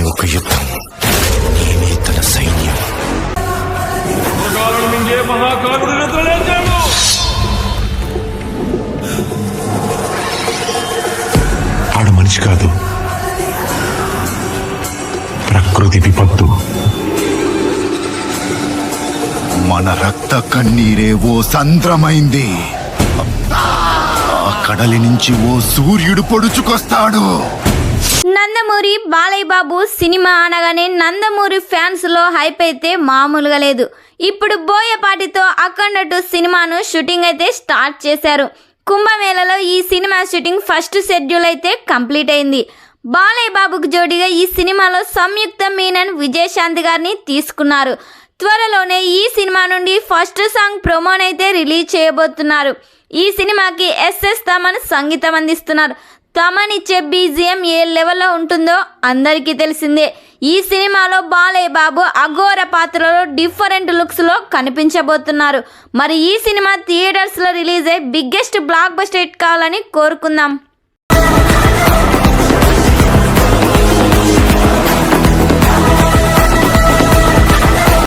ఒక యుద్ధం, నేనే తన సైన్యం. ఆడు మనిషి కాదు, ప్రకృతి విపత్తు. మన రక్త కన్నీరే ఓ సంద్రమైంది. ఆ కడలి నుంచి ఓ సూర్యుడు పొడుచుకొస్తాడు. నందమూరి బాలయ్య బాబు సినిమా అనగానే నందమూరి ఫ్యాన్స్ లో హైప్ అయితే మామూలుగా లేదు. ఇప్పుడు బోయపాటితో అఖండ 2 సినిమాను షూటింగ్ అయితే స్టార్ట్ చేశారు. కుంభమేళలో ఈ సినిమా షూటింగ్ ఫస్ట్ షెడ్యూల్ అయితే కంప్లీట్ అయింది. బాలయ్య బాబుకు జోడిగా ఈ సినిమాలో సంయుక్త మీనన్, విజయశాంతి గారిని తీసుకున్నారు. త్వరలోనే ఈ సినిమా నుండి ఫస్ట్ సాంగ్ ప్రోమోనైతే రిలీజ్ చేయబోతున్నారు. ఈ సినిమాకి ఎస్ఎస్ తమన్ సంగీతం అందిస్తున్నారు. తమన్ ఇచ్చే బీజిఎం ఏ లెవెల్లో ఉంటుందో అందరికీ తెలిసిందే. ఈ సినిమాలో బాలయ్య బాబు అఘోర పాత్రలో డిఫరెంట్ లుక్స్లో కనిపించబోతున్నారు. మరి ఈ సినిమా థియేటర్స్లో రిలీజ్ అయ్యి బిగ్గెస్ట్ బ్లాక్ బస్టర్ హిట్ కావాలని కోరుకుందాం.